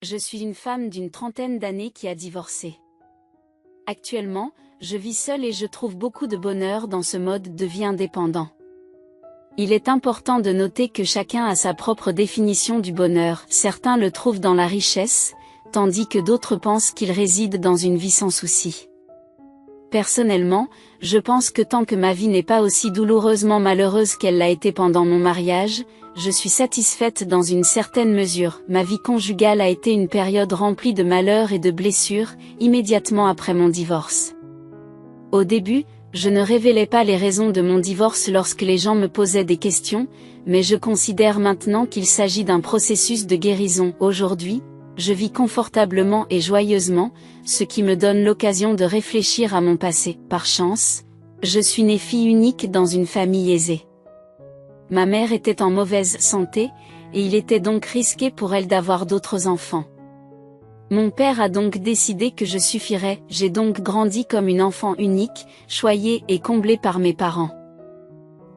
Je suis une femme d'une trentaine d'années qui a divorcé. Actuellement, je vis seule et je trouve beaucoup de bonheur dans ce mode de vie indépendant. Il est important de noter que chacun a sa propre définition du bonheur. Certains le trouvent dans la richesse, tandis que d'autres pensent qu'il réside dans une vie sans soucis. Personnellement, je pense que tant que ma vie n'est pas aussi douloureusement malheureuse qu'elle l'a été pendant mon mariage, je suis satisfaite dans une certaine mesure. Ma vie conjugale a été une période remplie de malheurs et de blessures, immédiatement après mon divorce. Au début, je ne révélais pas les raisons de mon divorce lorsque les gens me posaient des questions, mais je considère maintenant qu'il s'agit d'un processus de guérison. Aujourd'hui, je vis confortablement et joyeusement, ce qui me donne l'occasion de réfléchir à mon passé. Par chance, je suis née fille unique dans une famille aisée. Ma mère était en mauvaise santé, et il était donc risqué pour elle d'avoir d'autres enfants. Mon père a donc décidé que je suffirais, j'ai donc grandi comme une enfant unique, choyée et comblée par mes parents.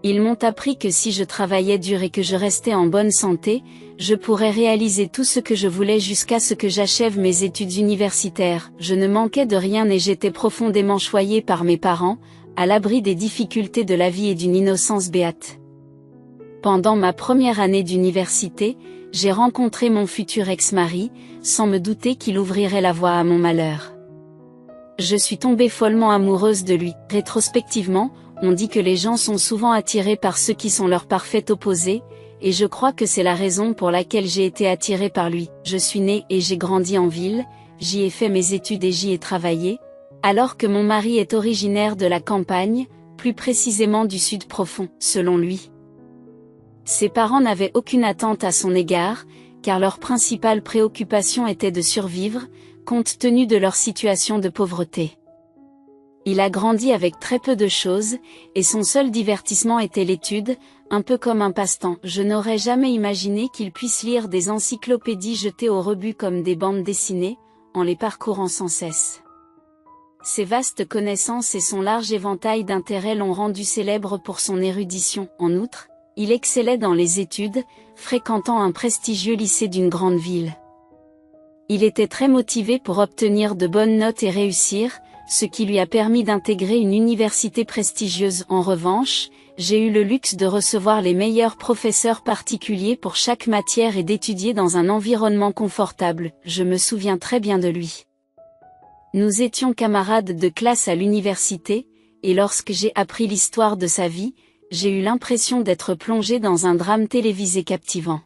Ils m'ont appris que si je travaillais dur et que je restais en bonne santé, je pourrais réaliser tout ce que je voulais jusqu'à ce que j'achève mes études universitaires. Je ne manquais de rien et j'étais profondément choyée par mes parents, à l'abri des difficultés de la vie et d'une innocence béate. Pendant ma première année d'université, j'ai rencontré mon futur ex-mari, sans me douter qu'il ouvrirait la voie à mon malheur. Je suis tombée follement amoureuse de lui. Rétrospectivement, on dit que les gens sont souvent attirés par ceux qui sont leur parfait opposé, et je crois que c'est la raison pour laquelle j'ai été attirée par lui. Je suis née et j'ai grandi en ville, j'y ai fait mes études et j'y ai travaillé, alors que mon mari est originaire de la campagne, plus précisément du sud profond, selon lui. Ses parents n'avaient aucune attente à son égard, car leur principale préoccupation était de survivre, compte tenu de leur situation de pauvreté. Il a grandi avec très peu de choses, et son seul divertissement était l'étude, un peu comme un passe-temps. Je n'aurais jamais imaginé qu'il puisse lire des encyclopédies jetées au rebut comme des bandes dessinées, en les parcourant sans cesse. Ses vastes connaissances et son large éventail d'intérêts l'ont rendu célèbre pour son érudition. En outre, il excellait dans les études, fréquentant un prestigieux lycée d'une grande ville. Il était très motivé pour obtenir de bonnes notes et réussir, ce qui lui a permis d'intégrer une université prestigieuse. En revanche, j'ai eu le luxe de recevoir les meilleurs professeurs particuliers pour chaque matière et d'étudier dans un environnement confortable. Je me souviens très bien de lui. Nous étions camarades de classe à l'université, et lorsque j'ai appris l'histoire de sa vie, j'ai eu l'impression d'être plongé dans un drame télévisé captivant.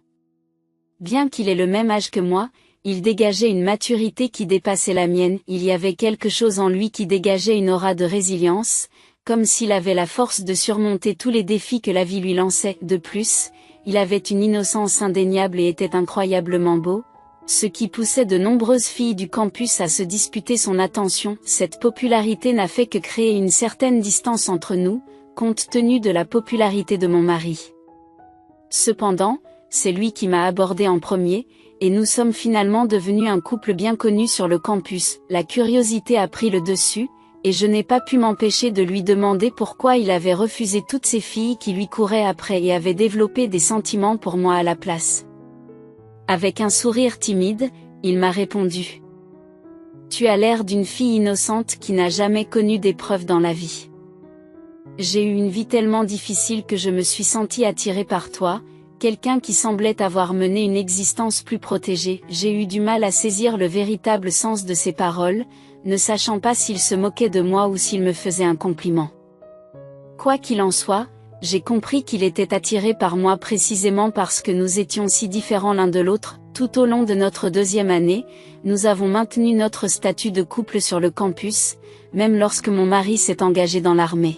Bien qu'il ait le même âge que moi, il dégageait une maturité qui dépassait la mienne. Il y avait quelque chose en lui qui dégageait une aura de résilience, comme s'il avait la force de surmonter tous les défis que la vie lui lançait. De plus, il avait une innocence indéniable et était incroyablement beau, ce qui poussait de nombreuses filles du campus à se disputer son attention. Cette popularité n'a fait que créer une certaine distance entre nous, compte tenu de la popularité de mon mari. Cependant, c'est lui qui m'a abordé en premier, et nous sommes finalement devenus un couple bien connu sur le campus. La curiosité a pris le dessus, et je n'ai pas pu m'empêcher de lui demander pourquoi il avait refusé toutes ces filles qui lui couraient après et avait développé des sentiments pour moi à la place. Avec un sourire timide, il m'a répondu : « Tu as l'air d'une fille innocente qui n'a jamais connu d'épreuves dans la vie. J'ai eu une vie tellement difficile que je me suis sentie attirée par toi, quelqu'un qui semblait avoir mené une existence plus protégée. » J'ai eu du mal à saisir le véritable sens de ses paroles, ne sachant pas s'il se moquait de moi ou s'il me faisait un compliment. Quoi qu'il en soit, j'ai compris qu'il était attiré par moi précisément parce que nous étions si différents l'un de l'autre. Tout au long de notre deuxième année, nous avons maintenu notre statut de couple sur le campus, même lorsque mon mari s'est engagé dans l'armée.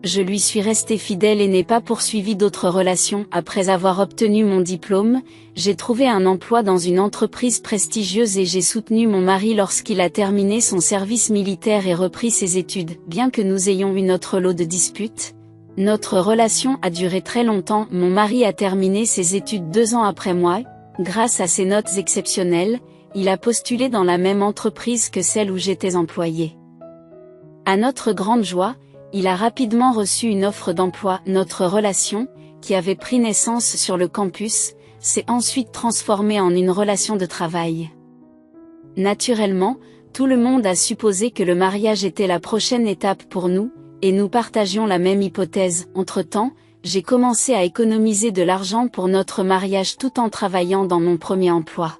Je lui suis restée fidèle et n'ai pas poursuivi d'autres relations. Après avoir obtenu mon diplôme, j'ai trouvé un emploi dans une entreprise prestigieuse et j'ai soutenu mon mari lorsqu'il a terminé son service militaire et repris ses études. Bien que nous ayons eu notre lot de disputes, notre relation a duré très longtemps. Mon mari a terminé ses études 2 ans après moi. Grâce à ses notes exceptionnelles, il a postulé dans la même entreprise que celle où j'étais employée. À notre grande joie, il a rapidement reçu une offre d'emploi. Notre relation, qui avait pris naissance sur le campus, s'est ensuite transformée en une relation de travail. Naturellement, tout le monde a supposé que le mariage était la prochaine étape pour nous, et nous partagions la même hypothèse. Entre-temps, j'ai commencé à économiser de l'argent pour notre mariage tout en travaillant dans mon premier emploi.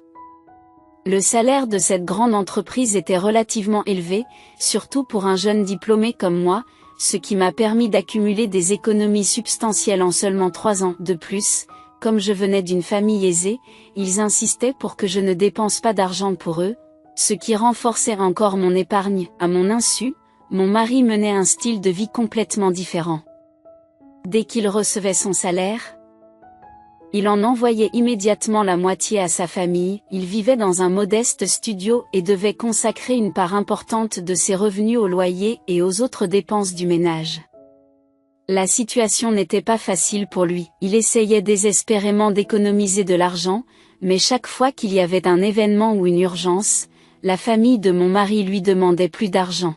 Le salaire de cette grande entreprise était relativement élevé, surtout pour un jeune diplômé comme moi, ce qui m'a permis d'accumuler des économies substantielles en seulement 3 ans. De plus, comme je venais d'une famille aisée, ils insistaient pour que je ne dépense pas d'argent pour eux, ce qui renforçait encore mon épargne. À mon insu, mon mari menait un style de vie complètement différent. Dès qu'il recevait son salaire, il en envoyait immédiatement la moitié à sa famille. Il vivait dans un modeste studio et devait consacrer une part importante de ses revenus au loyer et aux autres dépenses du ménage. La situation n'était pas facile pour lui. Il essayait désespérément d'économiser de l'argent, mais chaque fois qu'il y avait un événement ou une urgence, la famille de mon mari lui demandait plus d'argent.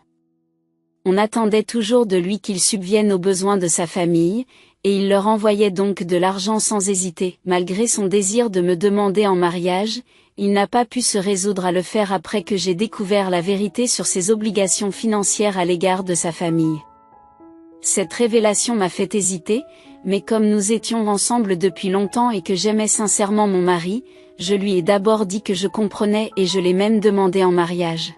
On attendait toujours de lui qu'il subvienne aux besoins de sa famille, et il leur envoyait donc de l'argent sans hésiter. Malgré son désir de me demander en mariage, il n'a pas pu se résoudre à le faire après que j'ai découvert la vérité sur ses obligations financières à l'égard de sa famille. Cette révélation m'a fait hésiter, mais comme nous étions ensemble depuis longtemps et que j'aimais sincèrement mon mari, je lui ai d'abord dit que je comprenais et je l'ai même demandé en mariage.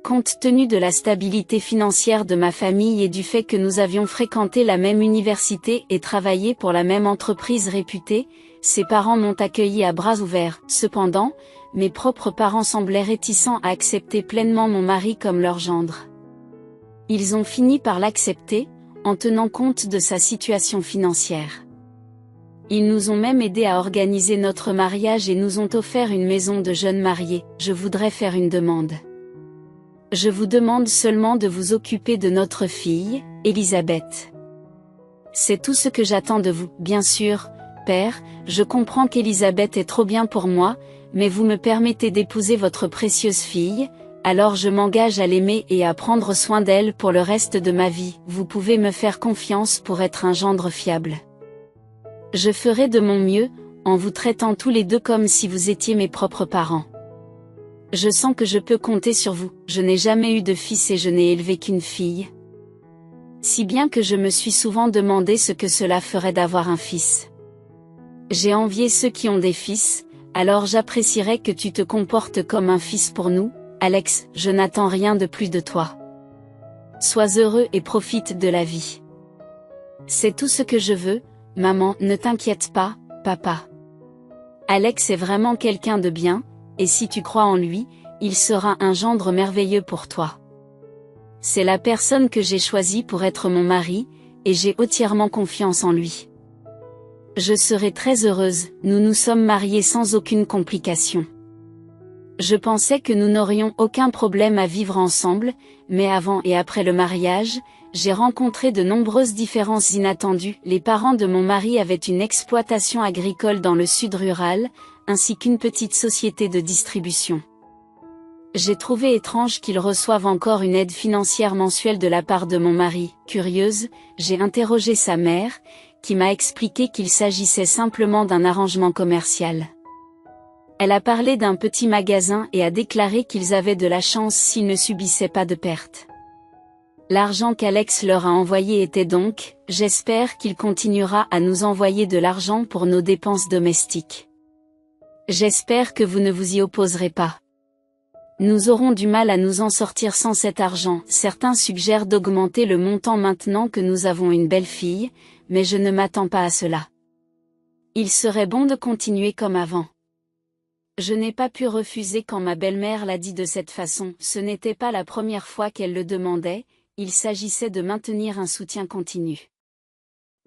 Compte tenu de la stabilité financière de ma famille et du fait que nous avions fréquenté la même université et travaillé pour la même entreprise réputée, ses parents m'ont accueilli à bras ouverts. Cependant, mes propres parents semblaient réticents à accepter pleinement mon mari comme leur gendre. Ils ont fini par l'accepter, en tenant compte de sa situation financière. Ils nous ont même aidés à organiser notre mariage et nous ont offert une maison de jeunes mariés. Je voudrais faire une demande. Je vous demande seulement de vous occuper de notre fille, Elisabeth. C'est tout ce que j'attends de vous. Bien sûr, père, je comprends qu'Elisabeth est trop bien pour moi, mais vous me permettez d'épouser votre précieuse fille, alors je m'engage à l'aimer et à prendre soin d'elle pour le reste de ma vie. Vous pouvez me faire confiance pour être un gendre fiable. Je ferai de mon mieux, en vous traitant tous les deux comme si vous étiez mes propres parents. Je sens que je peux compter sur vous. Je n'ai jamais eu de fils et je n'ai élevé qu'une fille. Si bien que je me suis souvent demandé ce que cela ferait d'avoir un fils. J'ai envié ceux qui ont des fils, alors j'apprécierais que tu te comportes comme un fils pour nous, Alex. Je n'attends rien de plus de toi. Sois heureux et profite de la vie. C'est tout ce que je veux, maman. Ne t'inquiète pas, papa. Alex est vraiment quelqu'un de bien, et si tu crois en lui, il sera un gendre merveilleux pour toi. C'est la personne que j'ai choisie pour être mon mari, et j'ai entièrement confiance en lui. Je serai très heureuse. Nous nous sommes mariés sans aucune complication. Je pensais que nous n'aurions aucun problème à vivre ensemble, mais avant et après le mariage, j'ai rencontré de nombreuses différences inattendues. Les parents de mon mari avaient une exploitation agricole dans le sud rural, ainsi qu'une petite société de distribution. J'ai trouvé étrange qu'ils reçoivent encore une aide financière mensuelle de la part de mon mari. Curieuse, j'ai interrogé sa mère, qui m'a expliqué qu'il s'agissait simplement d'un arrangement commercial. Elle a parlé d'un petit magasin et a déclaré qu'ils avaient de la chance s'ils ne subissaient pas de pertes. L'argent qu'Alex leur a envoyé était donc, j'espère qu'il continuera à nous envoyer de l'argent pour nos dépenses domestiques. J'espère que vous ne vous y opposerez pas. Nous aurons du mal à nous en sortir sans cet argent. Certains suggèrent d'augmenter le montant maintenant que nous avons une belle fille, mais je ne m'attends pas à cela. Il serait bon de continuer comme avant. Je n'ai pas pu refuser quand ma belle-mère l'a dit de cette façon. Ce n'était pas la première fois qu'elle le demandait, il s'agissait de maintenir un soutien continu.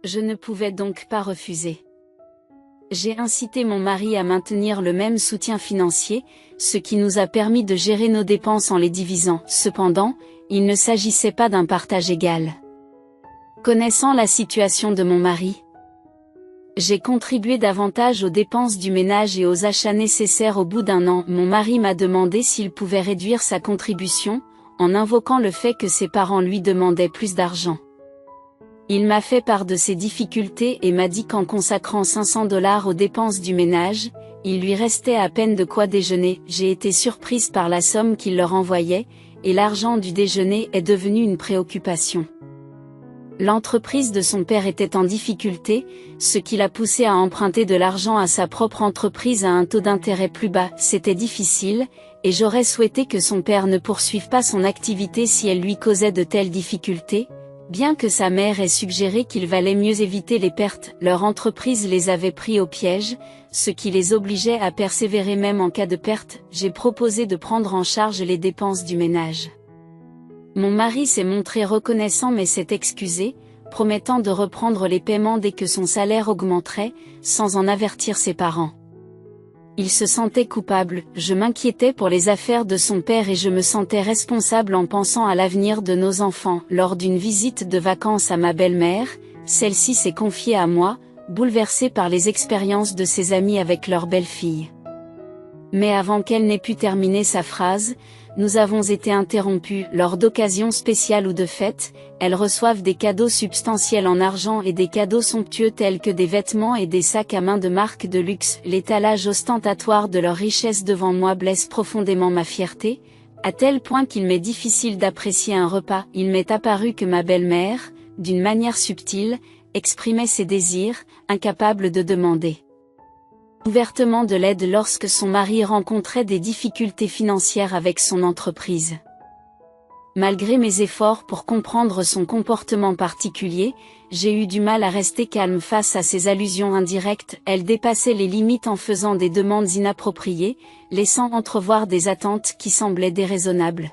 Je ne pouvais donc pas refuser. J'ai incité mon mari à maintenir le même soutien financier, ce qui nous a permis de gérer nos dépenses en les divisant. Cependant, il ne s'agissait pas d'un partage égal. Connaissant la situation de mon mari, j'ai contribué davantage aux dépenses du ménage et aux achats nécessaires. Au bout d'un an, mon mari m'a demandé s'il pouvait réduire sa contribution, en invoquant le fait que ses parents lui demandaient plus d'argent. Il m'a fait part de ses difficultés et m'a dit qu'en consacrant 500 $ aux dépenses du ménage, il lui restait à peine de quoi déjeuner. J'ai été surprise par la somme qu'il leur envoyait, et l'argent du déjeuner est devenu une préoccupation. L'entreprise de son père était en difficulté, ce qui l'a poussé à emprunter de l'argent à sa propre entreprise à un taux d'intérêt plus bas. C'était difficile, et j'aurais souhaité que son père ne poursuive pas son activité si elle lui causait de telles difficultés. Bien que sa mère ait suggéré qu'il valait mieux éviter les pertes, leur entreprise les avait pris au piège, ce qui les obligeait à persévérer même en cas de perte. J'ai proposé de prendre en charge les dépenses du ménage. Mon mari s'est montré reconnaissant mais s'est excusé, promettant de reprendre les paiements dès que son salaire augmenterait, sans en avertir ses parents. Il se sentait coupable, je m'inquiétais pour les affaires de son père et je me sentais responsable en pensant à l'avenir de nos enfants. Lors d'une visite de vacances à ma belle-mère, celle-ci s'est confiée à moi, bouleversée par les expériences de ses amis avec leur belle-fille. Mais avant qu'elle n'ait pu terminer sa phrase, nous avons été interrompus. Lors d'occasions spéciales ou de fêtes, elles reçoivent des cadeaux substantiels en argent et des cadeaux somptueux tels que des vêtements et des sacs à main de marque de luxe. L'étalage ostentatoire de leur richesse devant moi blesse profondément ma fierté, à tel point qu'il m'est difficile d'apprécier un repas. Il m'est apparu que ma belle-mère, d'une manière subtile, exprimait ses désirs, incapable de demander ouvertement de l'aide lorsque son mari rencontrait des difficultés financières avec son entreprise. Malgré mes efforts pour comprendre son comportement particulier, j'ai eu du mal à rester calme face à ces allusions indirectes. Elle dépassait les limites en faisant des demandes inappropriées, laissant entrevoir des attentes qui semblaient déraisonnables.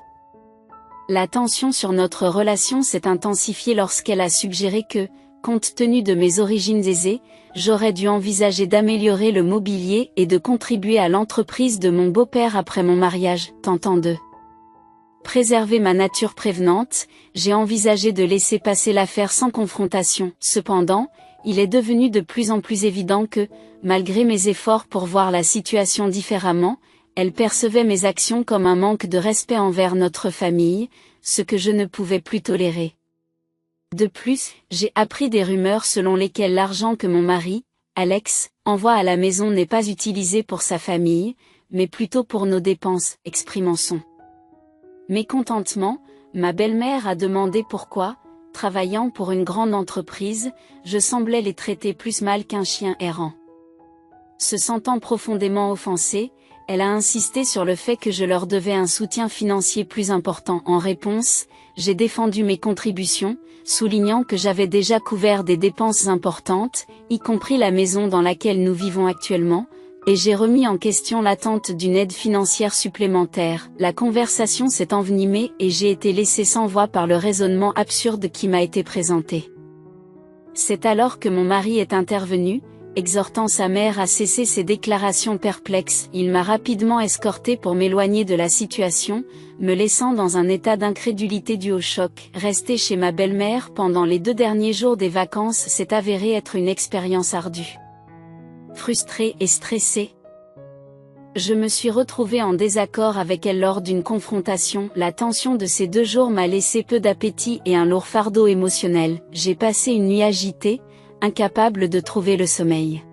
La tension sur notre relation s'est intensifiée lorsqu'elle a suggéré que, compte tenu de mes origines aisées, j'aurais dû envisager d'améliorer le mobilier et de contribuer à l'entreprise de mon beau-père après mon mariage. Tentant de préserver ma nature prévenante, j'ai envisagé de laisser passer l'affaire sans confrontation. Cependant, il est devenu de plus en plus évident que, malgré mes efforts pour voir la situation différemment, elle percevait mes actions comme un manque de respect envers notre famille, ce que je ne pouvais plus tolérer. De plus, j'ai appris des rumeurs selon lesquelles l'argent que mon mari, Alex, envoie à la maison n'est pas utilisé pour sa famille, mais plutôt pour nos dépenses. Exprimant son mécontentement, ma belle-mère a demandé pourquoi, travaillant pour une grande entreprise, je semblais les traiter plus mal qu'un chien errant. Se sentant profondément offensée, elle a insisté sur le fait que je leur devais un soutien financier plus important. En réponse, j'ai défendu mes contributions, soulignant que j'avais déjà couvert des dépenses importantes, y compris la maison dans laquelle nous vivons actuellement, et j'ai remis en question l'attente d'une aide financière supplémentaire. La conversation s'est envenimée et j'ai été laissée sans voix par le raisonnement absurde qui m'a été présenté. C'est alors que mon mari est intervenu, exhortant sa mère à cesser ses déclarations perplexes. Il m'a rapidement escorté pour m'éloigner de la situation, me laissant dans un état d'incrédulité dû au choc. Rester chez ma belle-mère pendant les 2 derniers jours des vacances s'est avéré être une expérience ardue. Frustrée et stressée, je me suis retrouvée en désaccord avec elle lors d'une confrontation. La tension de ces 2 jours m'a laissé peu d'appétit et un lourd fardeau émotionnel. J'ai passé une nuit agitée, incapable de trouver le sommeil.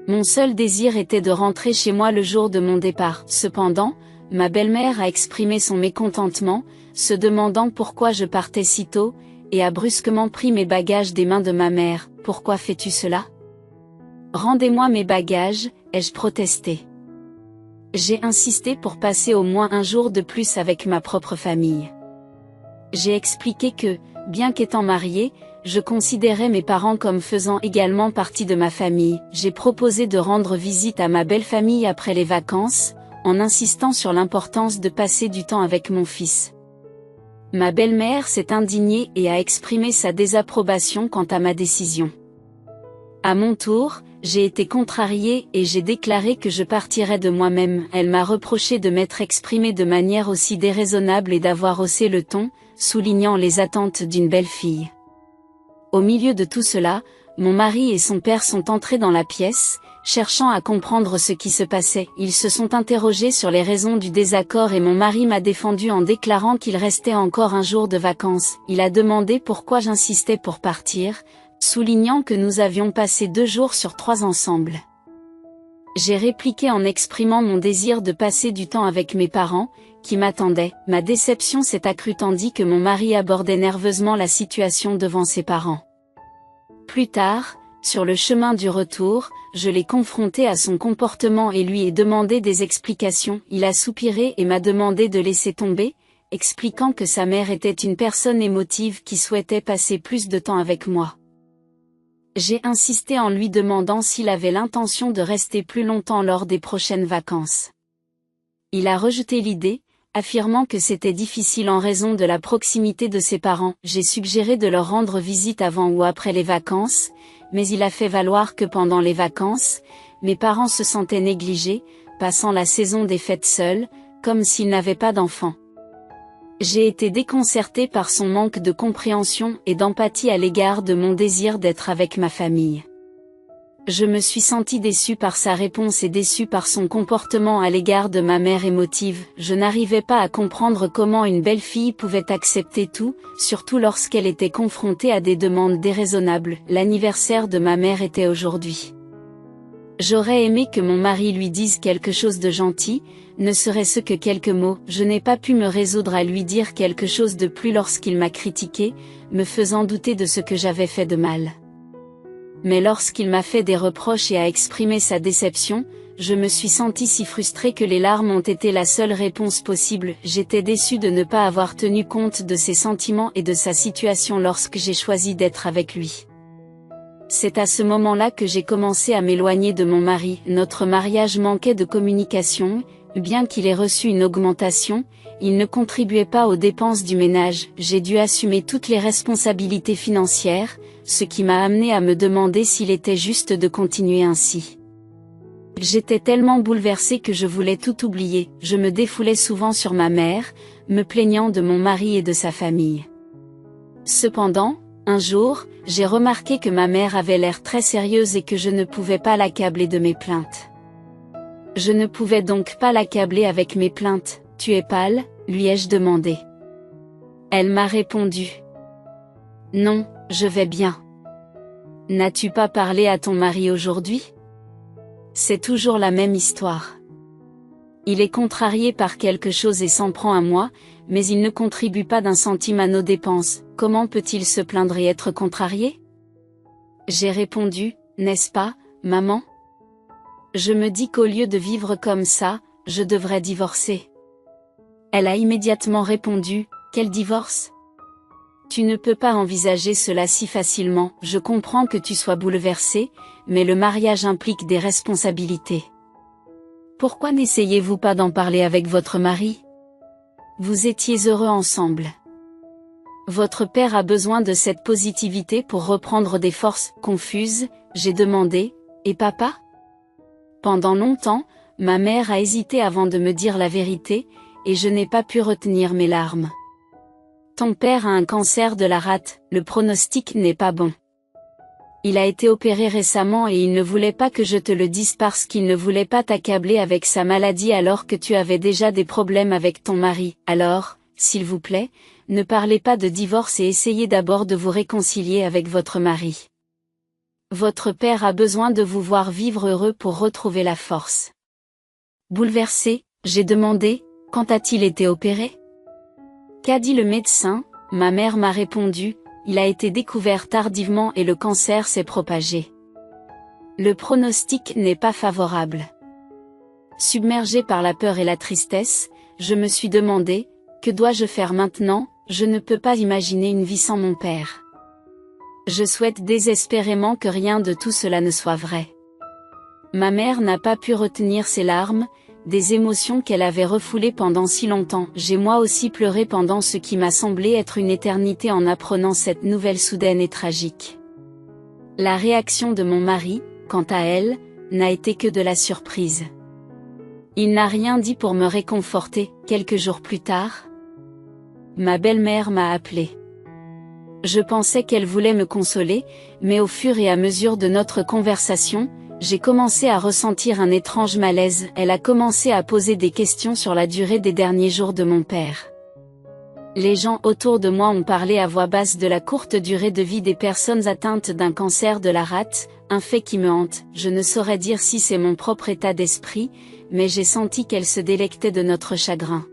Mon seul désir était de rentrer chez moi le jour de mon départ. Cependant, ma belle-mère a exprimé son mécontentement, se demandant pourquoi je partais si tôt, et a brusquement pris mes bagages des mains de ma mère. « Pourquoi fais-tu cela ? Rendez-moi mes bagages », ai-je protesté. J'ai insisté pour passer au moins un jour de plus avec ma propre famille. J'ai expliqué que, bien qu'étant mariée, je considérais mes parents comme faisant également partie de ma famille. J'ai proposé de rendre visite à ma belle famille après les vacances, en insistant sur l'importance de passer du temps avec mon fils. Ma belle-mère s'est indignée et a exprimé sa désapprobation quant à ma décision. À mon tour, j'ai été contrariée et j'ai déclaré que je partirais de moi-même. Elle m'a reproché de m'être exprimée de manière aussi déraisonnable et d'avoir haussé le ton, soulignant les attentes d'une belle-fille. Au milieu de tout cela, mon mari et son père sont entrés dans la pièce, cherchant à comprendre ce qui se passait. Ils se sont interrogés sur les raisons du désaccord et mon mari m'a défendu en déclarant qu'il restait encore un jour de vacances. Il a demandé pourquoi j'insistais pour partir, soulignant que nous avions passé 2 jours sur 3 ensemble. J'ai répliqué en exprimant mon désir de passer du temps avec mes parents, qui m'attendaient. Ma déception s'est accrue tandis que mon mari abordait nerveusement la situation devant ses parents. Plus tard, sur le chemin du retour, je l'ai confronté à son comportement et lui ai demandé des explications. Il a soupiré et m'a demandé de laisser tomber, expliquant que sa mère était une personne émotive qui souhaitait passer plus de temps avec moi. J'ai insisté en lui demandant s'il avait l'intention de rester plus longtemps lors des prochaines vacances. Il a rejeté l'idée, affirmant que c'était difficile en raison de la proximité de ses parents. J'ai suggéré de leur rendre visite avant ou après les vacances, mais il a fait valoir que pendant les vacances, mes parents se sentaient négligés, passant la saison des fêtes seuls, comme s'ils n'avaient pas d'enfants. J'ai été déconcertée par son manque de compréhension et d'empathie à l'égard de mon désir d'être avec ma famille. Je me suis sentie déçue par sa réponse et déçue par son comportement à l'égard de ma mère émotive. Je n'arrivais pas à comprendre comment une belle-fille pouvait accepter tout, surtout lorsqu'elle était confrontée à des demandes déraisonnables. L'anniversaire de ma mère était aujourd'hui. J'aurais aimé que mon mari lui dise quelque chose de gentil, ne serait-ce que quelques mots. Je n'ai pas pu me résoudre à lui dire quelque chose de plus lorsqu'il m'a critiqué, me faisant douter de ce que j'avais fait de mal. Mais lorsqu'il m'a fait des reproches et a exprimé sa déception, je me suis sentie si frustrée que les larmes ont été la seule réponse possible. J'étais déçue de ne pas avoir tenu compte de ses sentiments et de sa situation lorsque j'ai choisi d'être avec lui. C'est à ce moment-là que j'ai commencé à m'éloigner de mon mari. Notre mariage manquait de communication, bien qu'il ait reçu une augmentation, il ne contribuait pas aux dépenses du ménage. J'ai dû assumer toutes les responsabilités financières, ce qui m'a amené à me demander s'il était juste de continuer ainsi. J'étais tellement bouleversée que je voulais tout oublier. Je me défoulais souvent sur ma mère, me plaignant de mon mari et de sa famille. Cependant, un jour, j'ai remarqué que ma mère avait l'air très sérieuse et que je ne pouvais pas l'accabler de mes plaintes. Je ne pouvais donc pas l'accabler avec mes plaintes. « Tu es pâle ?» lui ai-je demandé. Elle m'a répondu. « Non, je vais bien. » « N'as-tu pas parlé à ton mari aujourd'hui ? » C'est toujours la même histoire. Il est contrarié par quelque chose et s'en prend à moi, mais il ne contribue pas d'un centime à nos dépenses. Comment peut-il se plaindre et être contrarié ? J'ai répondu, n'est-ce pas, maman ? Je me dis qu'au lieu de vivre comme ça, je devrais divorcer. Elle a immédiatement répondu, quel divorce ? Tu ne peux pas envisager cela si facilement. Je comprends que tu sois bouleversée, mais le mariage implique des responsabilités. Pourquoi n'essayez-vous pas d'en parler avec votre mari ? Vous étiez heureux ensemble. Votre père a besoin de cette positivité pour reprendre des forces. Confuse, j'ai demandé, et papa ? Pendant longtemps, ma mère a hésité avant de me dire la vérité, et je n'ai pas pu retenir mes larmes. Ton père a un cancer de la rate, le pronostic n'est pas bon. Il a été opéré récemment et il ne voulait pas que je te le dise parce qu'il ne voulait pas t'accabler avec sa maladie alors que tu avais déjà des problèmes avec ton mari. Alors, s'il vous plaît, ne parlez pas de divorce et essayez d'abord de vous réconcilier avec votre mari. Votre père a besoin de vous voir vivre heureux pour retrouver la force. Bouleversée, j'ai demandé, quand a-t-il été opéré ? Qu'a dit le médecin ? Ma mère m'a répondu, il a été découvert tardivement et le cancer s'est propagé. Le pronostic n'est pas favorable. Submergée par la peur et la tristesse, je me suis demandé, que dois-je faire maintenant ? Je ne peux pas imaginer une vie sans mon père. Je souhaite désespérément que rien de tout cela ne soit vrai. Ma mère n'a pas pu retenir ses larmes, des émotions qu'elle avait refoulées pendant si longtemps. J'ai moi aussi pleuré pendant ce qui m'a semblé être une éternité en apprenant cette nouvelle soudaine et tragique. La réaction de mon mari, quant à elle, n'a été que de la surprise. Il n'a rien dit pour me réconforter. Quelques jours plus tard, ma belle-mère m'a appelé. Je pensais qu'elle voulait me consoler, mais au fur et à mesure de notre conversation, j'ai commencé à ressentir un étrange malaise. Elle a commencé à poser des questions sur la durée des derniers jours de mon père. Les gens autour de moi ont parlé à voix basse de la courte durée de vie des personnes atteintes d'un cancer de la rate, un fait qui me hante. Je ne saurais dire si c'est mon propre état d'esprit, mais j'ai senti qu'elle se délectait de notre chagrin.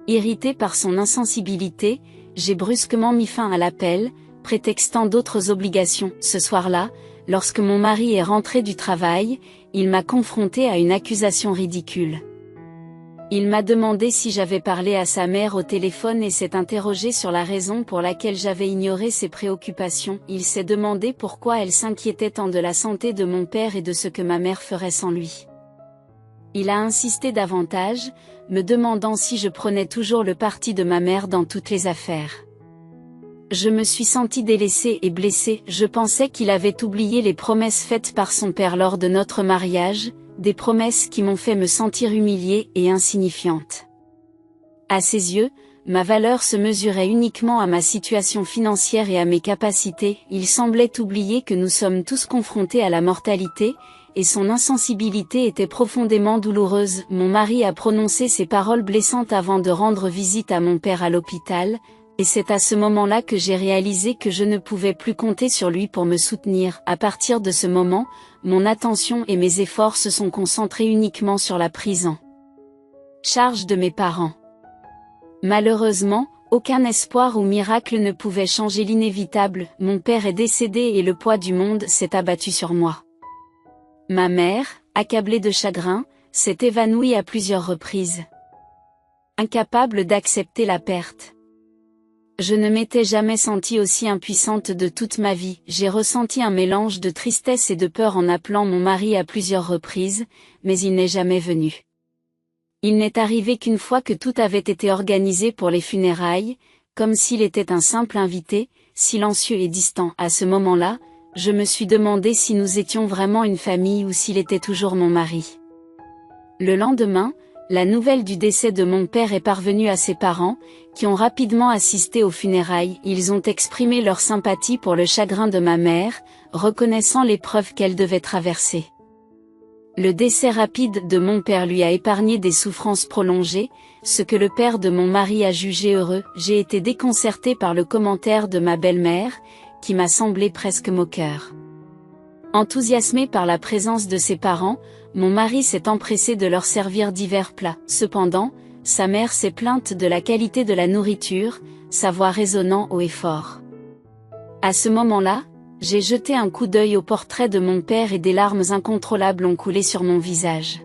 Irritée par son insensibilité, j'ai brusquement mis fin à l'appel, prétextant d'autres obligations. Ce soir-là, lorsque mon mari est rentré du travail, il m'a confrontée à une accusation ridicule. Il m'a demandé si j'avais parlé à sa mère au téléphone et s'est interrogé sur la raison pour laquelle j'avais ignoré ses préoccupations. Il s'est demandé pourquoi elle s'inquiétait tant de la santé de mon père et de ce que ma mère ferait sans lui. Il a insisté davantage, me demandant si je prenais toujours le parti de ma mère dans toutes les affaires. Je me suis sentie délaissée et blessée. Je pensais qu'il avait oublié les promesses faites par son père lors de notre mariage, des promesses qui m'ont fait me sentir humiliée et insignifiante. À ses yeux, ma valeur se mesurait uniquement à ma situation financière et à mes capacités. Il semblait oublier que nous sommes tous confrontés à la mortalité, et son insensibilité était profondément douloureuse. Mon mari a prononcé ces paroles blessantes avant de rendre visite à mon père à l'hôpital, et c'est à ce moment-là que j'ai réalisé que je ne pouvais plus compter sur lui pour me soutenir. À partir de ce moment, mon attention et mes efforts se sont concentrés uniquement sur la prise en charge de mes parents. Malheureusement, aucun espoir ou miracle ne pouvait changer l'inévitable. Mon père est décédé et le poids du monde s'est abattu sur moi. Ma mère, accablée de chagrin, s'est évanouie à plusieurs reprises. Incapable d'accepter la perte. Je ne m'étais jamais sentie aussi impuissante de toute ma vie. J'ai ressenti un mélange de tristesse et de peur en appelant mon mari à plusieurs reprises, mais il n'est jamais venu. Il n'est arrivé qu'une fois que tout avait été organisé pour les funérailles, comme s'il était un simple invité, silencieux et distant. À ce moment-là, je me suis demandé si nous étions vraiment une famille ou s'il était toujours mon mari. Le lendemain, la nouvelle du décès de mon père est parvenue à ses parents, qui ont rapidement assisté aux funérailles. Ils ont exprimé leur sympathie pour le chagrin de ma mère, reconnaissant l'épreuve qu'elle devait traverser. Le décès rapide de mon père lui a épargné des souffrances prolongées, ce que le père de mon mari a jugé heureux. J'ai été déconcertée par le commentaire de ma belle-mère, qui m'a semblé presque moqueur. Enthousiasmé par la présence de ses parents, mon mari s'est empressé de leur servir divers plats. Cependant, sa mère s'est plainte de la qualité de la nourriture, sa voix résonnant haut et fort. À ce moment-là, j'ai jeté un coup d'œil au portrait de mon père et des larmes incontrôlables ont coulé sur mon visage.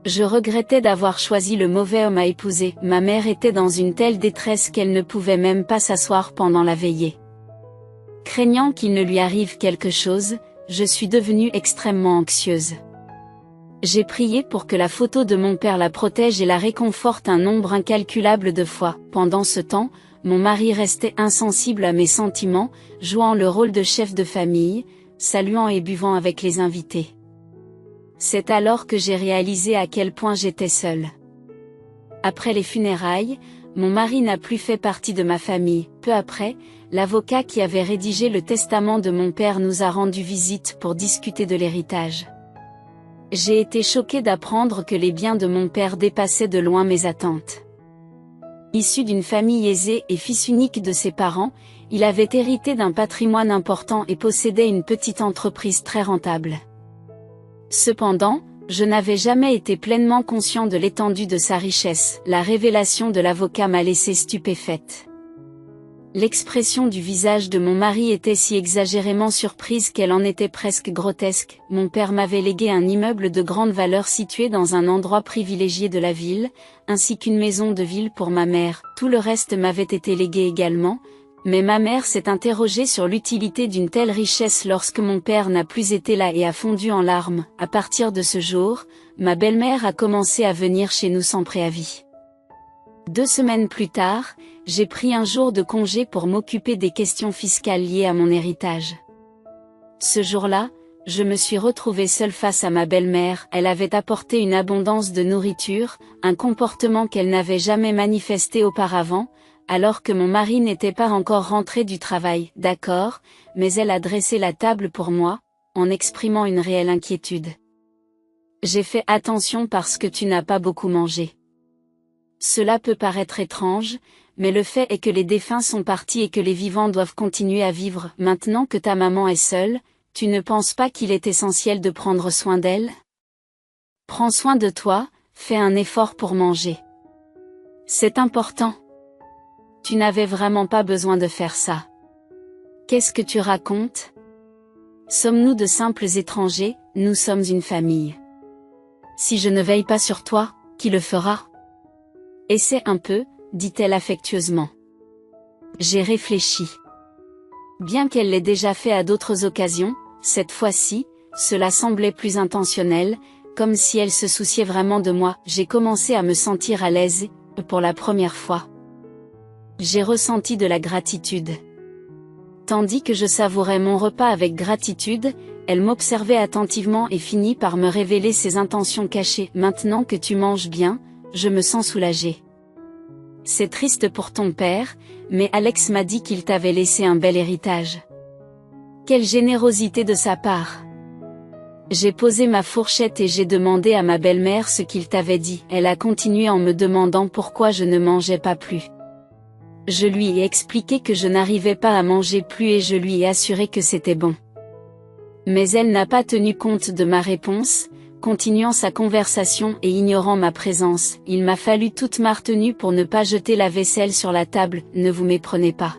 Je regrettais d'avoir choisi le mauvais homme à épouser. Ma mère était dans une telle détresse qu'elle ne pouvait même pas s'asseoir pendant la veillée. Craignant qu'il ne lui arrive quelque chose, je suis devenue extrêmement anxieuse. J'ai prié pour que la photo de mon père la protège et la réconforte un nombre incalculable de fois. Pendant ce temps, mon mari restait insensible à mes sentiments, jouant le rôle de chef de famille, saluant et buvant avec les invités. C'est alors que j'ai réalisé à quel point j'étais seule. Après les funérailles, mon mari n'a plus fait partie de ma famille. Peu après, l'avocat qui avait rédigé le testament de mon père nous a rendu visite pour discuter de l'héritage. J'ai été choquée d'apprendre que les biens de mon père dépassaient de loin mes attentes. Issu d'une famille aisée et fils unique de ses parents, il avait hérité d'un patrimoine important et possédait une petite entreprise très rentable. Cependant, je n'avais jamais été pleinement conscient de l'étendue de sa richesse. La révélation de l'avocat m'a laissée stupéfaite. L'expression du visage de mon mari était si exagérément surprise qu'elle en était presque grotesque. Mon père m'avait légué un immeuble de grande valeur situé dans un endroit privilégié de la ville, ainsi qu'une maison de ville pour ma mère. Tout le reste m'avait été légué également, mais ma mère s'est interrogée sur l'utilité d'une telle richesse lorsque mon père n'a plus été là et a fondu en larmes. À partir de ce jour, ma belle-mère a commencé à venir chez nous sans préavis. 2 semaines plus tard, j'ai pris un jour de congé pour m'occuper des questions fiscales liées à mon héritage. Ce jour-là, je me suis retrouvée seule face à ma belle-mère. Elle avait apporté une abondance de nourriture, un comportement qu'elle n'avait jamais manifesté auparavant, alors que mon mari n'était pas encore rentré du travail. D'accord, mais elle a dressé la table pour moi, en exprimant une réelle inquiétude. J'ai fait attention parce que tu n'as pas beaucoup mangé. Cela peut paraître étrange, mais le fait est que les défunts sont partis et que les vivants doivent continuer à vivre. Maintenant que ta maman est seule, tu ne penses pas qu'il est essentiel de prendre soin d'elle? Prends soin de toi, fais un effort pour manger. C'est important. Tu n'avais vraiment pas besoin de faire ça. Qu'est-ce que tu racontes? Sommes-nous de simples étrangers? Nous sommes une famille. Si je ne veille pas sur toi, qui le fera? Essaie un peu, dit-elle affectueusement. J'ai réfléchi. Bien qu'elle l'ait déjà fait à d'autres occasions, cette fois-ci, cela semblait plus intentionnel, comme si elle se souciait vraiment de moi. J'ai commencé à me sentir à l'aise, pour la première fois. J'ai ressenti de la gratitude. Tandis que je savourais mon repas avec gratitude, elle m'observait attentivement et finit par me révéler ses intentions cachées. Maintenant que tu manges bien, je me sens soulagée. C'est triste pour ton père, mais Alex m'a dit qu'il t'avait laissé un bel héritage. Quelle générosité de sa part! J'ai posé ma fourchette et j'ai demandé à ma belle-mère ce qu'il t'avait dit. Elle a continué en me demandant pourquoi je ne mangeais pas plus. Je lui ai expliqué que je n'arrivais pas à manger plus et je lui ai assuré que c'était bon. Mais elle n'a pas tenu compte de ma réponse, continuant sa conversation et ignorant ma présence. Il m'a fallu toute ma retenue pour ne pas jeter la vaisselle sur la table. Ne vous méprenez pas.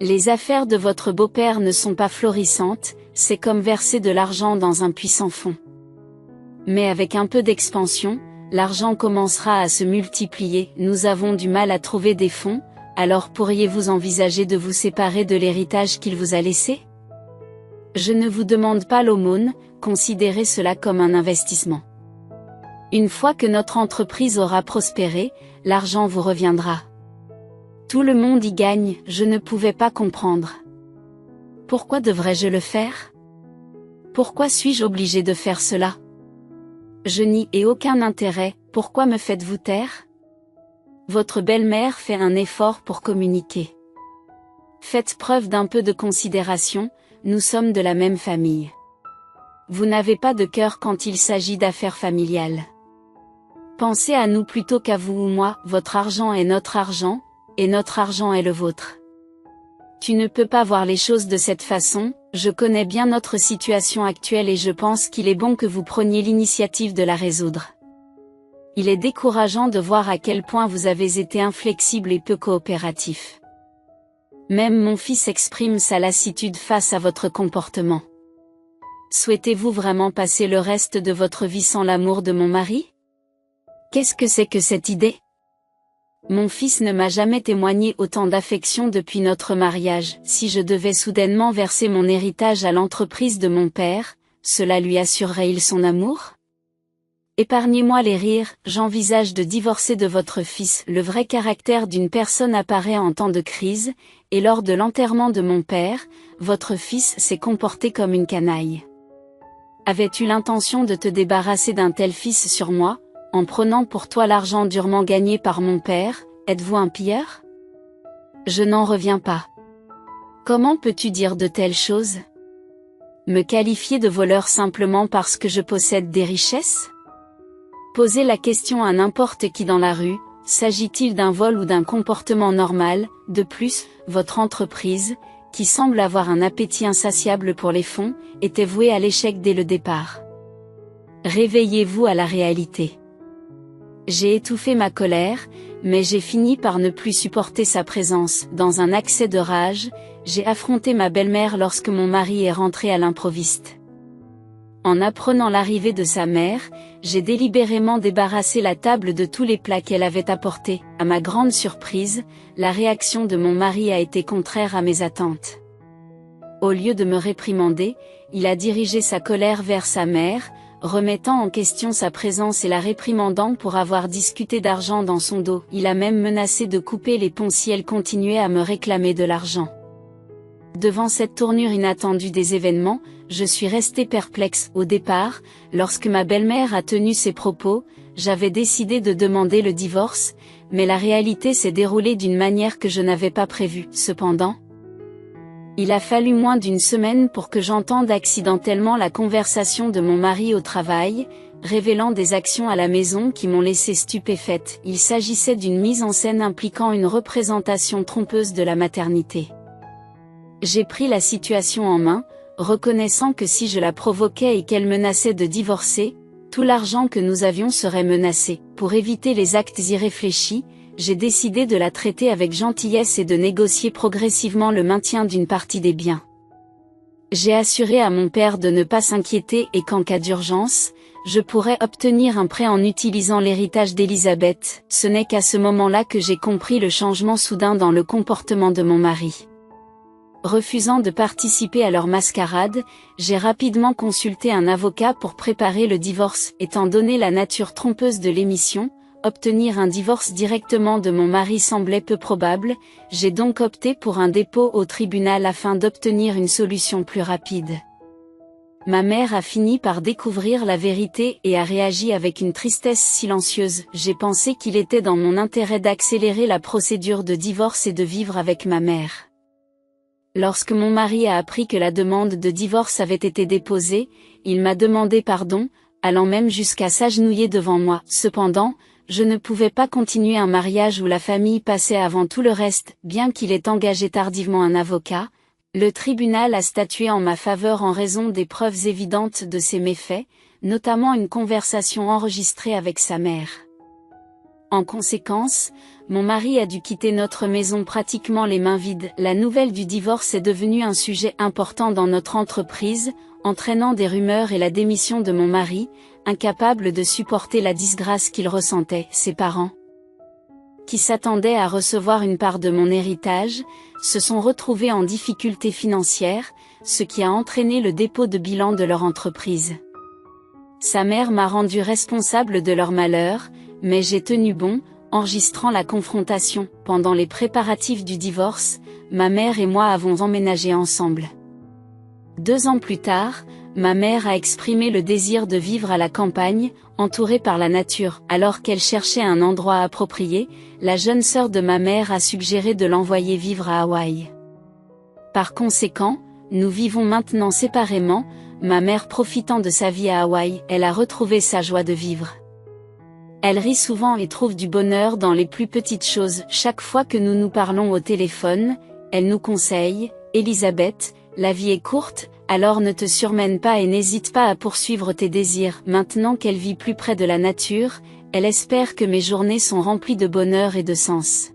Les affaires de votre beau-père ne sont pas florissantes, c'est comme verser de l'argent dans un puits sans fond. Mais avec un peu d'expansion, l'argent commencera à se multiplier. Nous avons du mal à trouver des fonds, alors pourriez-vous envisager de vous séparer de l'héritage qu'il vous a laissé? Je ne vous demande pas l'aumône, considérez cela comme un investissement. Une fois que notre entreprise aura prospéré, l'argent vous reviendra. Tout le monde y gagne, je ne pouvais pas comprendre. Pourquoi devrais-je le faire? Pourquoi suis-je obligé de faire cela? Je n'y ai aucun intérêt, pourquoi me faites-vous taire? Votre belle-mère fait un effort pour communiquer. Faites preuve d'un peu de considération, nous sommes de la même famille. Vous n'avez pas de cœur quand il s'agit d'affaires familiales. Pensez à nous plutôt qu'à vous ou moi, votre argent est notre argent, et notre argent est le vôtre. Tu ne peux pas voir les choses de cette façon, je connais bien notre situation actuelle et je pense qu'il est bon que vous preniez l'initiative de la résoudre. Il est décourageant de voir à quel point vous avez été inflexible et peu coopératif. Même mon fils exprime sa lassitude face à votre comportement. Souhaitez-vous vraiment passer le reste de votre vie sans l'amour de mon mari? Qu'est-ce que c'est que cette idée? Mon fils ne m'a jamais témoigné autant d'affection depuis notre mariage. Si je devais soudainement verser mon héritage à l'entreprise de mon père, cela lui assurerait-il son amour? Épargnez-moi les rires, j'envisage de divorcer de votre fils. Le vrai caractère d'une personne apparaît en temps de crise, et lors de l'enterrement de mon père, votre fils s'est comporté comme une canaille. Avais-tu l'intention de te débarrasser d'un tel fils sur moi, en prenant pour toi l'argent durement gagné par mon père? Êtes-vous un pilleur? Je n'en reviens pas. Comment peux-tu dire de telles choses? Me qualifier de voleur simplement parce que je possède des richesses? Posez la question à n'importe qui dans la rue, s'agit-il d'un vol ou d'un comportement normal? De plus, votre entreprise, qui semble avoir un appétit insatiable pour les fonds, était vouée à l'échec dès le départ. Réveillez-vous à la réalité. J'ai étouffé ma colère, mais j'ai fini par ne plus supporter sa présence. Dans un accès de rage, j'ai affronté ma belle-mère lorsque mon mari est rentré à l'improviste. En apprenant l'arrivée de sa mère, j'ai délibérément débarrassé la table de tous les plats qu'elle avait apportés. À ma grande surprise, la réaction de mon mari a été contraire à mes attentes. Au lieu de me réprimander, il a dirigé sa colère vers sa mère, remettant en question sa présence et la réprimandant pour avoir discuté d'argent dans son dos. Il a même menacé de couper les ponts si elle continuait à me réclamer de l'argent. Devant cette tournure inattendue des événements, je suis restée perplexe. Au départ, lorsque ma belle-mère a tenu ses propos, j'avais décidé de demander le divorce, mais la réalité s'est déroulée d'une manière que je n'avais pas prévue. Cependant, il a fallu moins d'une semaine pour que j'entende accidentellement la conversation de mon mari au travail, révélant des actions à la maison qui m'ont laissé stupéfaite. Il s'agissait d'une mise en scène impliquant une représentation trompeuse de la maternité. J'ai pris la situation en main, reconnaissant que si je la provoquais et qu'elle menaçait de divorcer, tout l'argent que nous avions serait menacé. Pour éviter les actes irréfléchis, j'ai décidé de la traiter avec gentillesse et de négocier progressivement le maintien d'une partie des biens. J'ai assuré à mon père de ne pas s'inquiéter et qu'en cas d'urgence, je pourrais obtenir un prêt en utilisant l'héritage d'Elisabeth. Ce n'est qu'à ce moment-là que j'ai compris le changement soudain dans le comportement de mon mari. Refusant de participer à leur mascarade, j'ai rapidement consulté un avocat pour préparer le divorce. Étant donné la nature trompeuse de l'émission, obtenir un divorce directement de mon mari semblait peu probable, j'ai donc opté pour un dépôt au tribunal afin d'obtenir une solution plus rapide. Ma mère a fini par découvrir la vérité et a réagi avec une tristesse silencieuse. J'ai pensé qu'il était dans mon intérêt d'accélérer la procédure de divorce et de vivre avec ma mère. Lorsque mon mari a appris que la demande de divorce avait été déposée, il m'a demandé pardon, allant même jusqu'à s'agenouiller devant moi. Cependant, je ne pouvais pas continuer un mariage où la famille passait avant tout le reste. Bien qu'il ait engagé tardivement un avocat, le tribunal a statué en ma faveur en raison des preuves évidentes de ses méfaits, notamment une conversation enregistrée avec sa mère. En conséquence, mon mari a dû quitter notre maison pratiquement les mains vides. La nouvelle du divorce est devenue un sujet important dans notre entreprise, entraînant des rumeurs et la démission de mon mari, incapable de supporter la disgrâce qu'il ressentait. Ses parents, qui s'attendaient à recevoir une part de mon héritage, se sont retrouvés en difficulté financière, ce qui a entraîné le dépôt de bilan de leur entreprise. Sa mère m'a rendu responsable de leur malheur, mais j'ai tenu bon, enregistrant la confrontation. Pendant les préparatifs du divorce, ma mère et moi avons emménagé ensemble. 2 ans plus tard, ma mère a exprimé le désir de vivre à la campagne, entourée par la nature. Alors qu'elle cherchait un endroit approprié, la jeune sœur de ma mère a suggéré de l'envoyer vivre à Hawaï. Par conséquent, nous vivons maintenant séparément, ma mère profitant de sa vie à Hawaï. Elle a retrouvé sa joie de vivre. Elle rit souvent et trouve du bonheur dans les plus petites choses. Chaque fois que nous nous parlons au téléphone, elle nous conseille, « Elisabeth, la vie est courte, alors ne te surmène pas et n'hésite pas à poursuivre tes désirs. » Maintenant qu'elle vit plus près de la nature, elle espère que mes journées sont remplies de bonheur et de sens.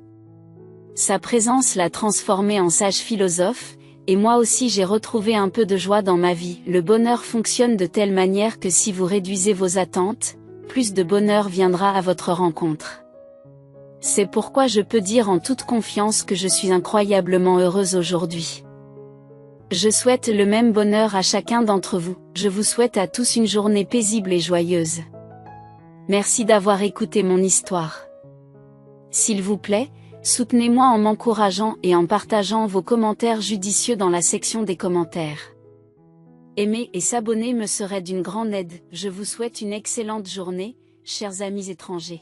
Sa présence l'a transformée en sage philosophe, et moi aussi j'ai retrouvé un peu de joie dans ma vie. Le bonheur fonctionne de telle manière que si vous réduisez vos attentes, plus de bonheur viendra à votre rencontre. C'est pourquoi je peux dire en toute confiance que je suis incroyablement heureuse aujourd'hui. Je souhaite le même bonheur à chacun d'entre vous. Je vous souhaite à tous une journée paisible et joyeuse. Merci d'avoir écouté mon histoire. S'il vous plaît, soutenez-moi en m'encourageant et en partageant vos commentaires judicieux dans la section des commentaires. Aimer et s'abonner me serait d'une grande aide. Je vous souhaite une excellente journée, chers amis étrangers.